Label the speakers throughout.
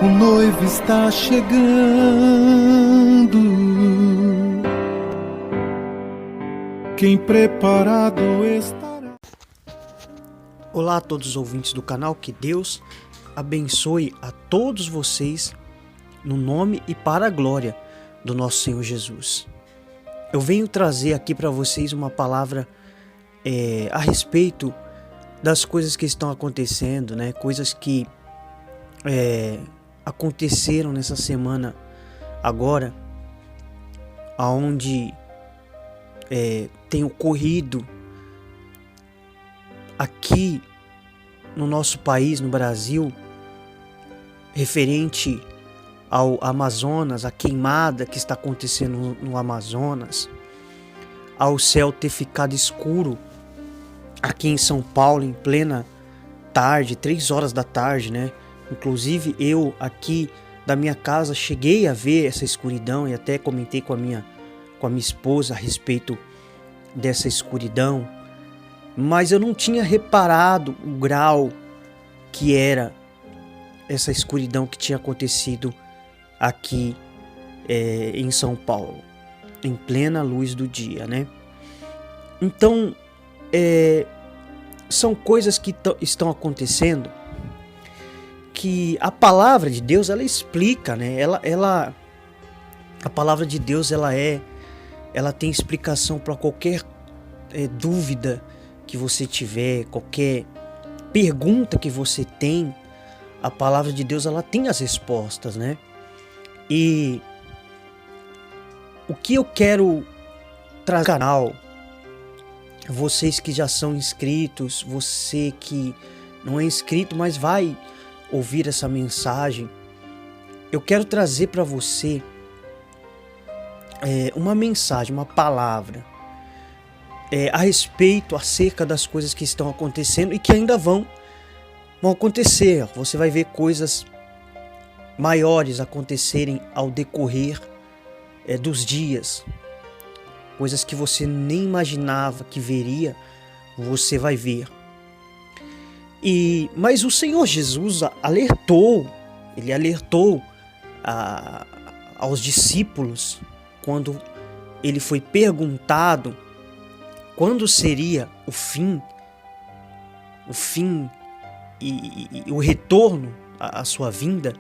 Speaker 1: O noivo está chegando. Quem preparado estará.
Speaker 2: Olá a todos os ouvintes do canal, que Deus abençoe a todos vocês no nome e para a glória do nosso Senhor Jesus. Eu venho trazer aqui para vocês uma palavra a respeito das coisas que estão acontecendo, né? Coisas que aconteceram nessa semana agora, aonde tem ocorrido aqui no nosso país, no Brasil, referente ao Amazonas, a queimada que está acontecendo no Amazonas, ao céu ter ficado escuro aqui em São Paulo em plena tarde, 3 horas da tarde, né? Inclusive eu aqui da minha casa cheguei a ver essa escuridão e até comentei com a minha esposa a respeito dessa escuridão, mas eu não tinha reparado o grau que era essa escuridão que tinha acontecido aqui em São Paulo, em plena luz do dia, né? Então, são coisas que estão acontecendo que a palavra de Deus, ela explica, né? A palavra de Deus, ela tem explicação para qualquer dúvida que você tiver, qualquer pergunta que você tem. A palavra de Deus, ela tem as respostas, né? E o que eu quero trazer no canal, vocês que já são inscritos, você que não é inscrito, mas vai ouvir essa mensagem, eu quero trazer para você uma mensagem, uma palavra a respeito, acerca das coisas que estão acontecendo e que ainda vão acontecer. Você vai ver coisas maiores acontecerem ao decorrer dos dias, coisas que você nem imaginava que veria, você vai ver. Mas o Senhor Jesus alertou aos discípulos quando ele foi perguntado quando seria o fim e o retorno à sua vinda.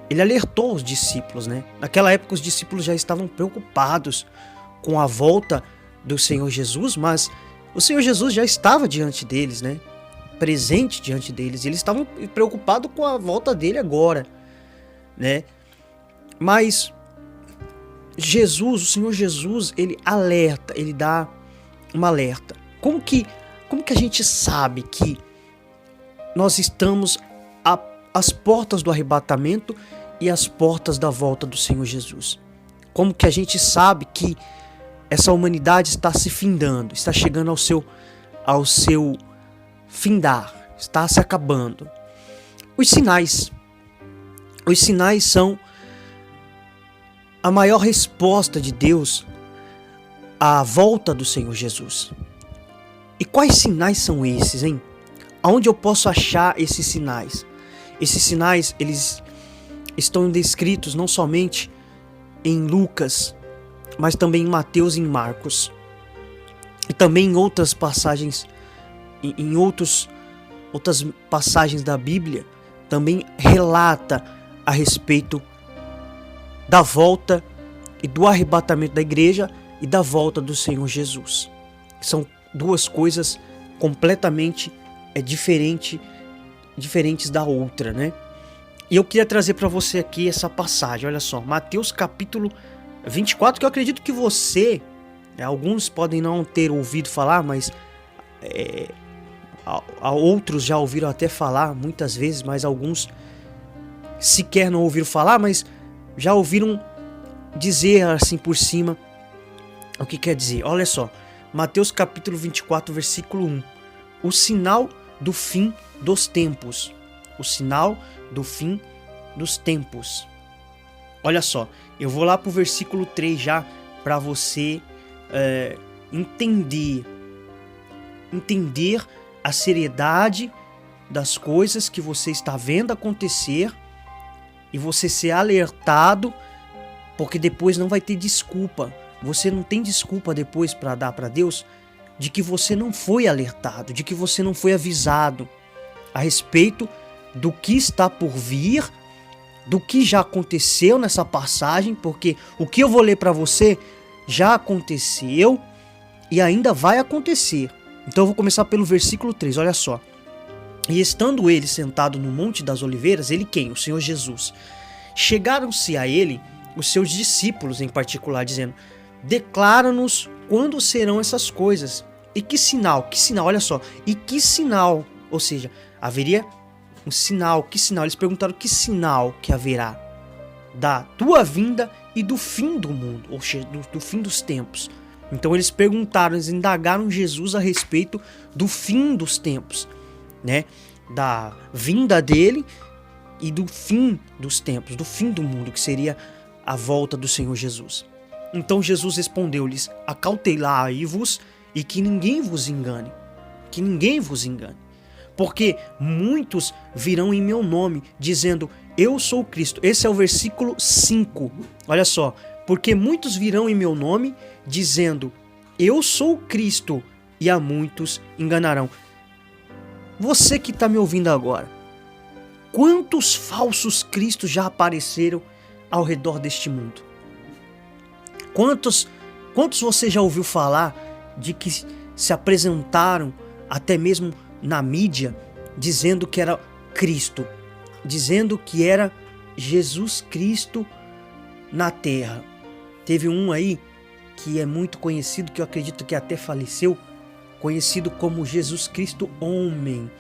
Speaker 2: Ele alertou os discípulos, né? Naquela época os discípulos já estavam preocupados com a volta do Senhor Jesus, mas o Senhor Jesus já estava diante deles, né? Presente diante deles. Eles estavam preocupados com a volta dele agora, né? Mas Jesus, o Senhor Jesus, ele alerta, ele dá um alerta. Como que a gente sabe que nós estamos às portas do arrebatamento e às portas da volta do Senhor Jesus? Como que a gente sabe que essa humanidade está se findando, está chegando ao seu findar, está se acabando? Os sinais são a maior resposta de Deus à volta do Senhor Jesus. E quais sinais são esses, hein? Aonde eu posso achar esses sinais? Esses sinais, eles estão descritos não somente em Lucas, mas também em Mateus e em Marcos. E também em outras passagens, em outras passagens da Bíblia, também relata a respeito da volta e do arrebatamento da igreja e da volta do Senhor Jesus. São duas coisas completamente diferentes da outra, né? E eu queria trazer para você aqui essa passagem, olha só, Mateus capítulo 24, que eu acredito que você, alguns podem não ter ouvido falar, mas outros já ouviram até falar muitas vezes, mas alguns sequer não ouviram falar, mas já ouviram dizer assim por cima o que quer dizer. Olha só, Mateus capítulo 24, versículo 1. O sinal do fim dos tempos. O sinal do fim dos tempos. Olha só, eu vou lá pro versículo 3 já, para você entender a seriedade das coisas que você está vendo acontecer e você ser alertado, porque depois não vai ter desculpa. Você não tem desculpa depois para dar para Deus de que você não foi alertado, de que você não foi avisado a respeito do que está por vir, do que já aconteceu nessa passagem, porque o que eu vou ler para você já aconteceu e ainda vai acontecer. Então eu vou começar pelo versículo 3, olha só. E estando ele sentado no Monte das Oliveiras, ele quem? O Senhor Jesus. Chegaram-se a ele os seus discípulos em particular, dizendo: declara-nos quando serão essas coisas. E que sinal, olha só. E que sinal, ou seja, haveria um sinal, que sinal? Eles perguntaram que sinal que haverá da tua vinda e do fim do mundo, ou seja, do fim dos tempos. Então eles perguntaram, eles indagaram Jesus a respeito do fim dos tempos, né? Da vinda dele e do fim dos tempos, do fim do mundo, que seria a volta do Senhor Jesus. Então Jesus respondeu-lhes: acautelai-vos e que ninguém vos engane, que ninguém vos engane. Porque muitos virão em meu nome, dizendo: eu sou Cristo. Esse é o versículo 5. Olha só. Porque muitos virão em meu nome, dizendo: eu sou Cristo, e a muitos enganarão. Você que está me ouvindo agora, quantos falsos cristos já apareceram ao redor deste mundo? Quantos você já ouviu falar de que se apresentaram até mesmo na mídia, dizendo que era Cristo, dizendo que era Jesus Cristo na Terra? Teve um aí que é muito conhecido, que eu acredito que até faleceu, conhecido como Jesus Cristo Homem,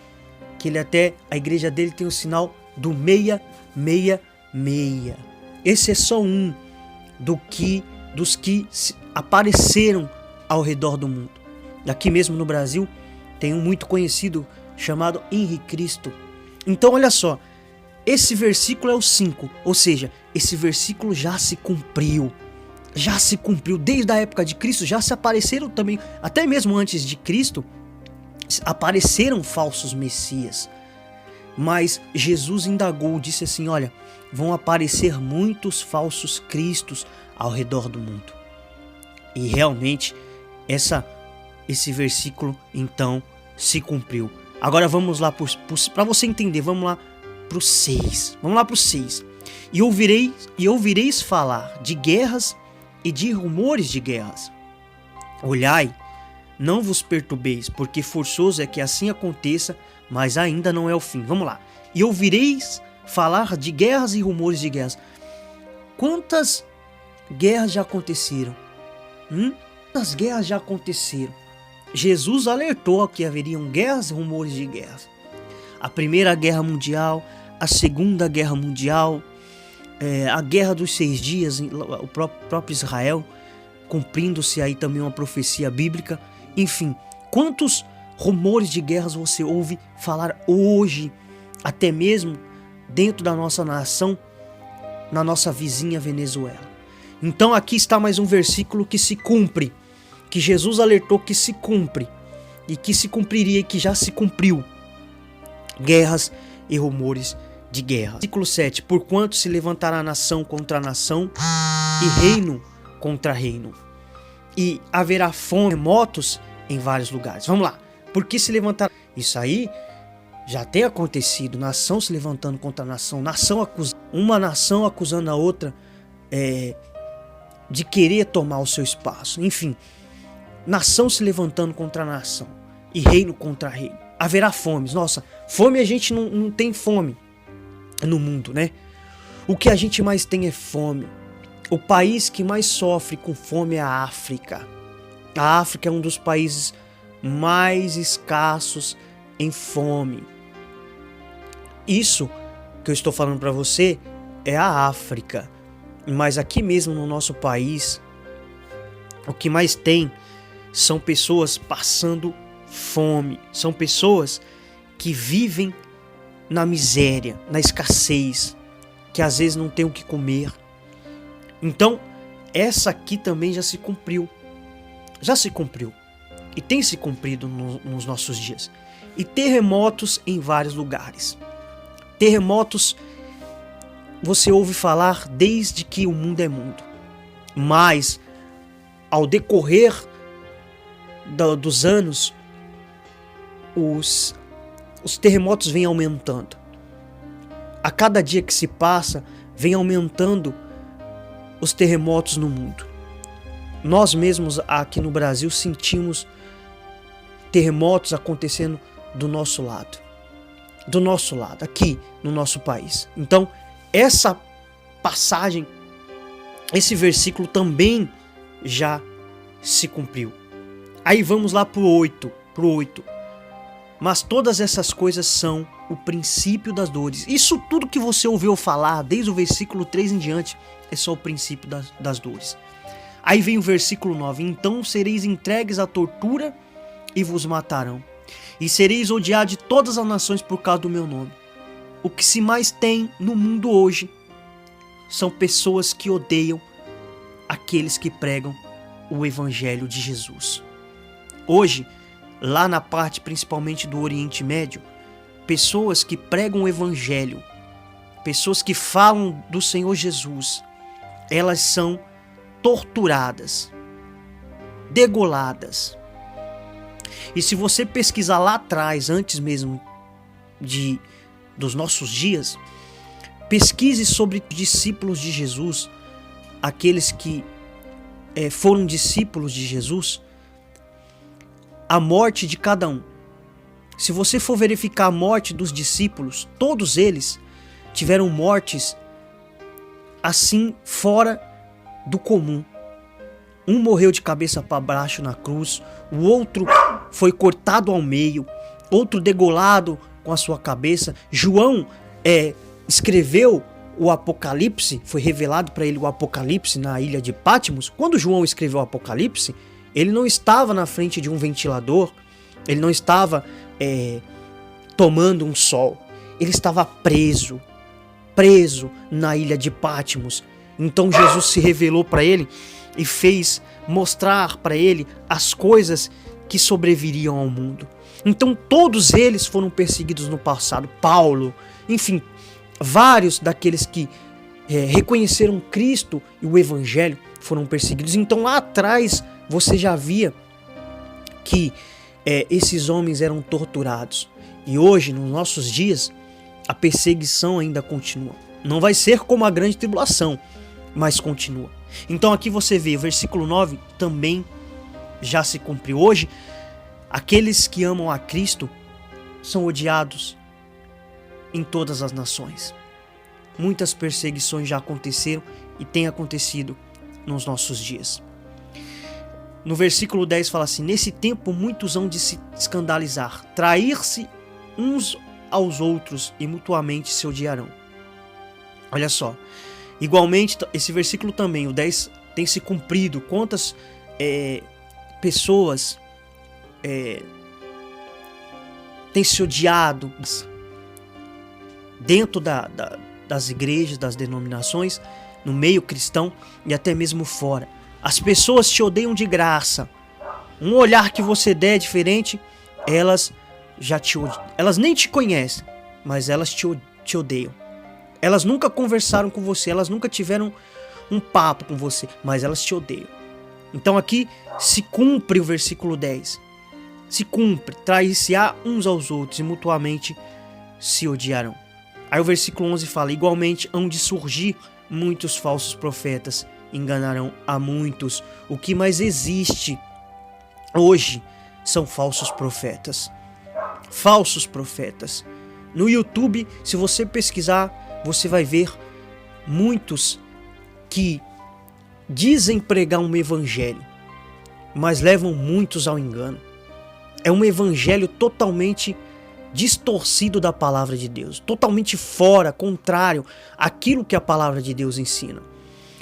Speaker 2: que ele até, a igreja dele tem o sinal do 666. Esse é só um dos que apareceram ao redor do mundo. Aqui mesmo no Brasil tem um muito conhecido chamado Henrique Cristo. Então olha só, esse versículo é o 5, ou seja, esse versículo já se cumpriu. Já se cumpriu desde a época de Cristo, já se apareceram também, até mesmo antes de Cristo, apareceram falsos messias. Mas Jesus indagou, disse assim: olha, vão aparecer muitos falsos cristos ao redor do mundo. E realmente esse versículo então se cumpriu. Agora vamos lá para você entender, vamos lá para o 6. Vamos lá para o 6. E ouvireis falar de guerras e de rumores de guerras. Olhai, não vos perturbeis, porque forçoso é que assim aconteça, mas ainda não é o fim. Vamos lá. E ouvireis falar de guerras e rumores de guerras. Quantas guerras já aconteceram? Quantas guerras já aconteceram? Jesus alertou que haveriam guerras e rumores de guerras. A Primeira Guerra Mundial, a Segunda Guerra Mundial, a Guerra dos 6 Dias, o próprio Israel, cumprindo-se aí também uma profecia bíblica. Enfim, quantos rumores de guerras você ouve falar hoje, até mesmo dentro da nossa nação, na nossa vizinha Venezuela. Então aqui está mais um versículo que se cumpre, que Jesus alertou que se cumpre, e que se cumpriria e que já se cumpriu. Guerras e rumores de guerra. Versículo 7. Porquanto se levantará nação contra nação e reino contra reino. E haverá fome, terremotos em vários lugares. Vamos lá. Porque se levantará... Isso aí já tem acontecido. Nação se levantando contra nação. Uma nação acusando a outra de querer tomar o seu espaço. Enfim. Nação se levantando contra nação. E reino contra reino. Haverá fomes. Nossa, fome a gente não tem fome no mundo, né? O que a gente mais tem é fome. O país que mais sofre com fome é a África. A África é um dos países mais escassos em fome. Isso que eu estou falando para você é a África. Mas aqui mesmo no nosso país, o que mais tem são pessoas passando fome. São pessoas que vivem na miséria, na escassez, que às vezes não tem o que comer. Então, essa aqui também já se cumpriu. Já se cumpriu. E tem se cumprido nos nossos dias. E terremotos em vários lugares. Terremotos você ouve falar desde que o mundo é mundo. Mas, ao decorrer dos anos, os terremotos vêm aumentando. A cada dia que se passa, vem aumentando os terremotos no mundo. Nós mesmos aqui no Brasil sentimos terremotos acontecendo do nosso lado, aqui no nosso país. Então, essa passagem, esse versículo também já se cumpriu. Aí vamos lá pro 8. Mas todas essas coisas são o princípio das dores. Isso tudo que você ouviu falar, desde o versículo 3 em diante, é só o princípio das dores. Aí vem o versículo 9. Então sereis entregues à tortura e vos matarão. E sereis odiados de todas as nações por causa do meu nome. O que se mais tem no mundo hoje são pessoas que odeiam aqueles que pregam o evangelho de Jesus. Hoje, lá na parte principalmente do Oriente Médio, pessoas que pregam o evangelho, pessoas que falam do Senhor Jesus, elas são torturadas, degoladas. E se você pesquisar lá atrás, antes mesmo dos nossos dias, pesquise sobre discípulos de Jesus, aqueles que foram discípulos de Jesus, a morte de cada um. Se você for verificar a morte dos discípulos, todos eles tiveram mortes assim fora do comum. Um morreu de cabeça para baixo na cruz, o outro foi cortado ao meio, outro degolado com a sua cabeça. João escreveu o Apocalipse, foi revelado para ele o Apocalipse na ilha de Patmos. Quando João escreveu o Apocalipse, ele não estava na frente de um ventilador, ele não estava tomando um sol, ele estava preso na ilha de Patmos. Então Jesus se revelou para ele e fez mostrar para ele as coisas que sobreviriam ao mundo. Então todos eles foram perseguidos no passado. Paulo, enfim, vários daqueles que reconheceram Cristo e o Evangelho foram perseguidos. Então lá atrás você já via que esses homens eram torturados. E hoje, nos nossos dias, a perseguição ainda continua. Não vai ser como a grande tribulação, mas continua. Então aqui você vê, o versículo 9 também já se cumpriu. Hoje, aqueles que amam a Cristo são odiados em todas as nações. Muitas perseguições já aconteceram e têm acontecido nos nossos dias. No versículo 10 fala assim: nesse tempo muitos hão de se escandalizar, trair-se uns aos outros e mutuamente se odiarão. Olha só, igualmente esse versículo também, o 10, tem se cumprido. Quantas pessoas têm se odiado dentro das igrejas, das denominações, no meio cristão e até mesmo fora. As pessoas te odeiam de graça. Um olhar que você der diferente, elas já te odeiam. Elas nem te conhecem, mas elas te odeiam. Elas nunca conversaram com você, elas nunca tiveram um papo com você, mas elas te odeiam. Então aqui se cumpre o versículo 10. Se cumpre, trair-se-á uns aos outros e mutuamente se odiarão. Aí o versículo 11 fala: igualmente hão de surgir muitos falsos profetas, enganarão a muitos. O que mais existe hoje são falsos profetas. Falsos profetas. No YouTube, se você pesquisar, você vai ver muitos que dizem pregar um evangelho, mas levam muitos ao engano. É um evangelho totalmente distorcido da palavra de Deus, totalmente fora, contrário àquilo que a palavra de Deus ensina.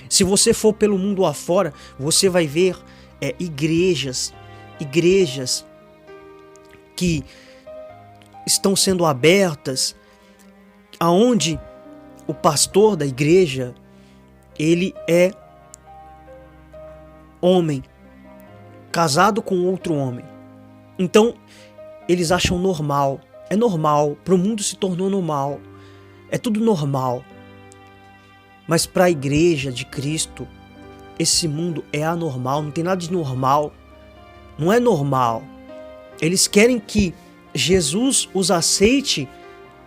Speaker 2: Se você for pelo mundo afora, você vai ver igrejas que estão sendo abertas, aonde o pastor da igreja, ele é homem, casado com outro homem. Então, eles acham normal. É normal, para o mundo se tornou normal. É tudo normal. Mas para a igreja de Cristo, esse mundo é anormal, não tem nada de normal. Não é normal. Eles querem que Jesus os aceite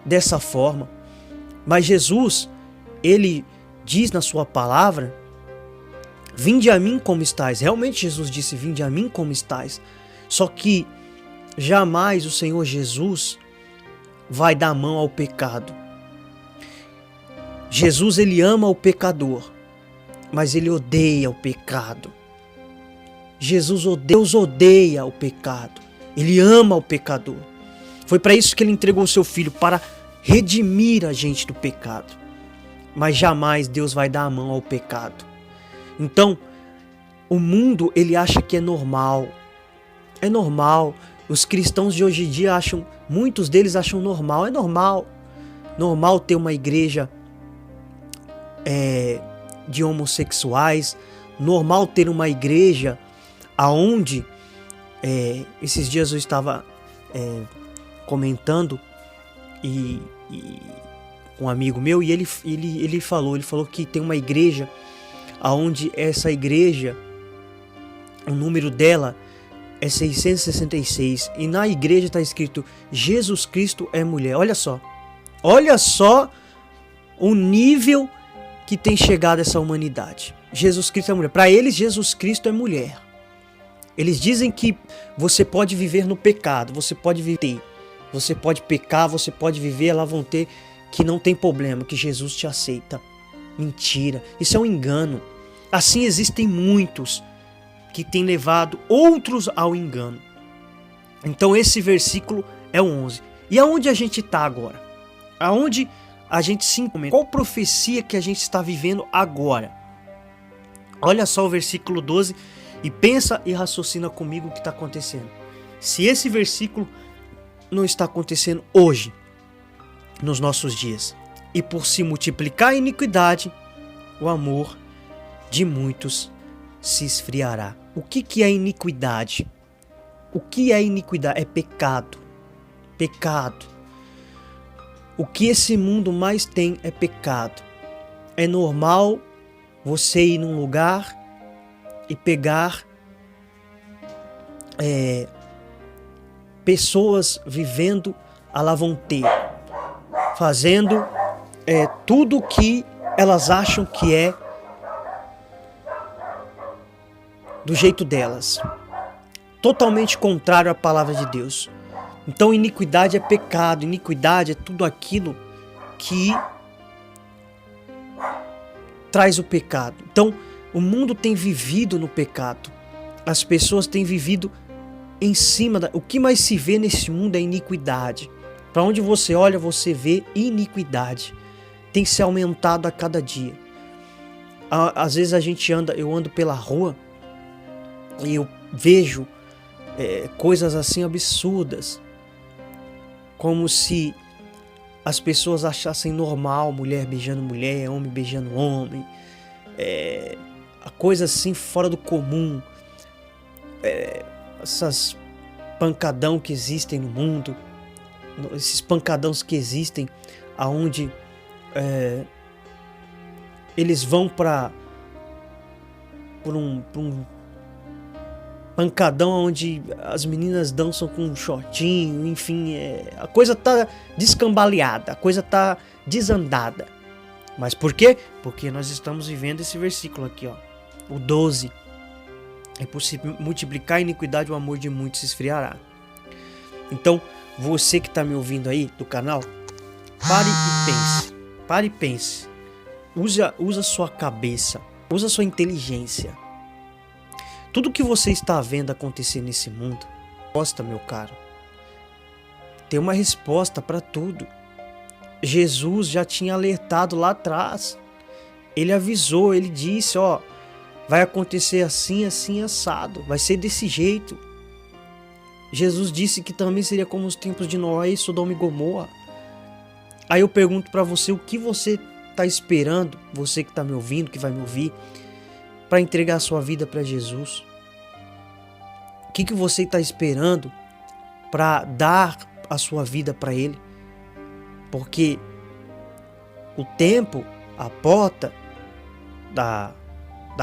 Speaker 2: dessa forma. Mas Jesus, ele diz na sua palavra: vinde a mim como estais. Realmente Jesus disse: vinde a mim como estais. Só que jamais o Senhor Jesus vai dar mão ao pecado. Jesus, ele ama o pecador, mas ele odeia o pecado. Deus odeia o pecado. Ele ama o pecador. Foi para isso que ele entregou o seu filho, para redimir a gente do pecado. Mas jamais Deus vai dar a mão ao pecado. Então, o mundo, ele acha que é normal. É normal. Os cristãos de hoje em dia acham, muitos deles acham normal. É normal. Normal ter uma igreja de homossexuais. Normal ter uma igreja aonde esses dias eu estava comentando com um amigo meu, e ele falou que tem uma igreja aonde essa igreja, o número dela é 666, e na igreja está escrito: Jesus Cristo é mulher. Olha só o nível que tem chegado essa humanidade. Jesus Cristo é mulher. Para eles, Jesus Cristo é mulher. Eles dizem que você pode viver no pecado, você pode pecar, você pode viver, elas vão ter, que não tem problema, que Jesus te aceita. Mentira, isso é um engano. Assim existem muitos que têm levado outros ao engano. Então esse versículo é o 11. E aonde a gente está agora? Aonde a gente se encontra? Qual profecia que a gente está vivendo agora? Olha só o versículo 12 e pensa e raciocina comigo o que está acontecendo. Se esse versículo não está acontecendo hoje, nos nossos dias, e por se multiplicar a iniquidade, o amor de muitos se esfriará. O que é iniquidade? O que é iniquidade? É pecado. Pecado. O que esse mundo mais tem é pecado. É normal você ir num lugar e pegar pessoas vivendo à la vontade, fazendo tudo que elas acham que é do jeito delas, totalmente contrário à palavra de Deus. Então iniquidade é pecado, iniquidade é tudo aquilo que traz o pecado. Então o mundo tem vivido no pecado, as pessoas têm vivido em cima o que mais se vê nesse mundo é iniquidade. Para onde você olha, você vê iniquidade. Tem se aumentado a cada dia. Às vezes eu ando pela rua e eu vejo coisas assim absurdas, como se as pessoas achassem normal mulher beijando mulher, homem beijando homem, a coisa assim fora do comum, essas pancadão que existem no mundo, esses pancadãos que existem, aonde eles vão por um pancadão onde as meninas dançam com um shortinho, enfim, a coisa tá descambaleada, a coisa tá desandada. Mas por quê? Porque nós estamos vivendo esse versículo aqui, ó, o 12. É por se multiplicar a iniquidade, o amor de muitos se esfriará. Então, você que está me ouvindo aí do canal, pare e pense. Usa sua cabeça, usa sua inteligência. Tudo que você está vendo acontecer nesse mundo, resposta, meu caro, tem uma resposta para tudo. Jesus já tinha alertado lá atrás. Ele avisou, ele disse, ó, vai acontecer assim, assim, assado, vai ser desse jeito. Jesus disse que também seria como os tempos de Noé e Sodoma e Gomorra. Aí eu pergunto para você, o que você está esperando, você que está me ouvindo, que vai me ouvir, para entregar a sua vida para Jesus? O que você está esperando para dar a sua vida para Ele? Porque o tempo, a porta, da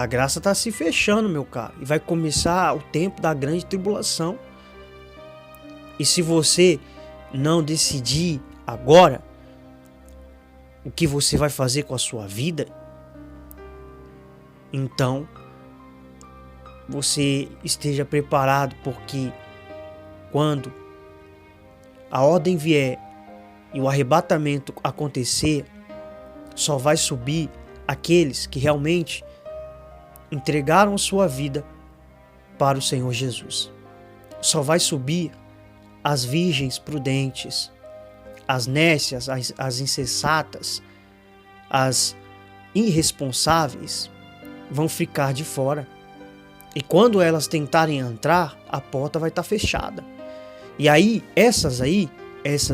Speaker 2: graça está se fechando, meu caro. E vai começar o tempo da grande tribulação. E se você não decidir agora o que você vai fazer com a sua vida, então você esteja preparado, porque quando a ordem vier e o arrebatamento acontecer, só vai subir aqueles que realmente entregaram sua vida para o Senhor Jesus. Só vai subir as virgens prudentes, as nécias, as insensatas, as irresponsáveis vão ficar de fora. E quando elas tentarem entrar, a porta vai estar fechada. E aí, essas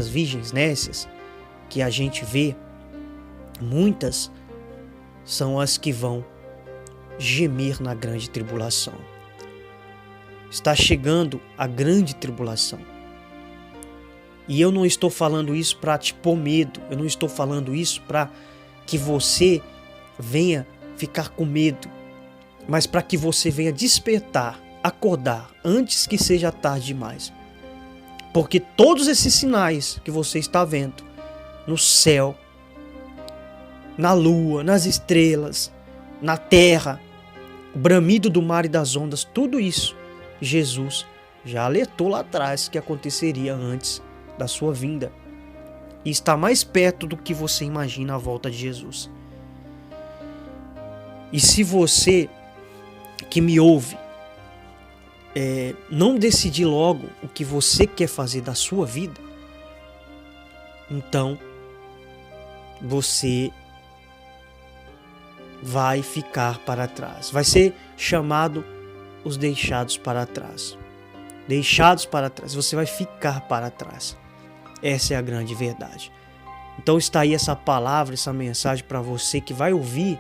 Speaker 2: virgens nécias que a gente vê, muitas são as que vão gemer na grande tribulação. Está chegando a grande tribulação. E eu não estou falando isso para te pôr medo. Eu não estou falando isso para que você venha ficar com medo. Mas para que você venha despertar, acordar, antes que seja tarde demais. Porque todos esses sinais que você está vendo no céu, na lua, nas estrelas, na terra, o bramido do mar e das ondas, tudo isso, Jesus já alertou lá atrás que aconteceria antes da sua vinda. E está mais perto do que você imagina a volta de Jesus. E se você que me ouve não decidir logo o que você quer fazer da sua vida, então você vai ficar para trás. Vai ser chamado os deixados para trás. Deixados para trás. Você vai ficar para trás. Essa é a grande verdade. Então está aí essa palavra, essa mensagem para você que vai ouvir.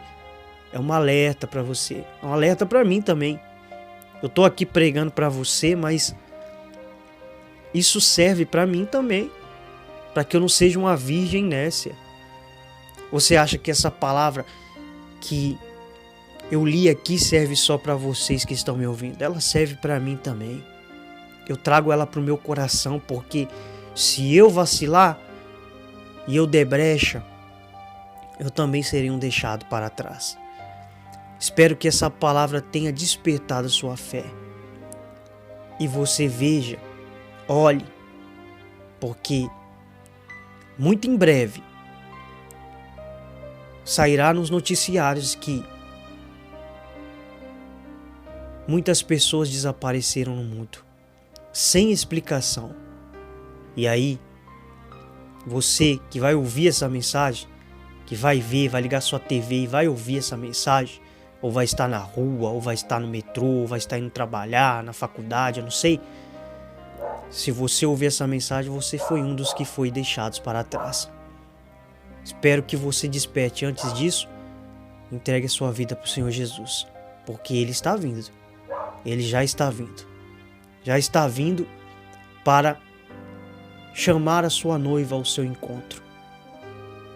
Speaker 2: É um alerta para você. É um alerta para mim também. Eu estou aqui pregando para você, mas isso serve para mim também. Para que eu não seja uma virgem nécia. Você acha que essa palavra que eu li aqui serve só para vocês que estão me ouvindo? Ela serve para mim também. Eu trago ela para o meu coração, porque se eu vacilar e eu der brecha, eu também serei um deixado para trás. Espero que essa palavra tenha despertado a sua fé. E você veja, olhe, porque muito em breve sairá nos noticiários que muitas pessoas desapareceram no mundo, sem explicação. E aí, você que vai ouvir essa mensagem, que vai ver, vai ligar sua TV e vai ouvir essa mensagem, ou vai estar na rua, ou vai estar no metrô, ou vai estar indo trabalhar, na faculdade, eu não sei. Se você ouvir essa mensagem, você foi um dos que foi deixados para trás. Espero que você desperte antes disso, entregue a sua vida para o Senhor Jesus, porque Ele está vindo. Ele já está vindo. Já está vindo para chamar a sua noiva ao seu encontro.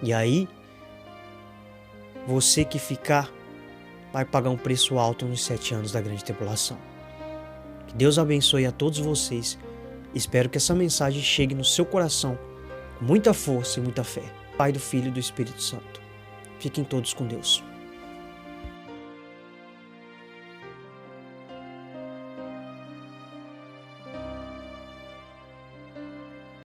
Speaker 2: E aí, você que ficar, vai pagar um preço alto nos 7 anos da grande tribulação. Que Deus abençoe a todos vocês. Espero que essa mensagem chegue no seu coração com muita força e muita fé. Pai, do Filho e do Espírito Santo. Fiquem todos com Deus.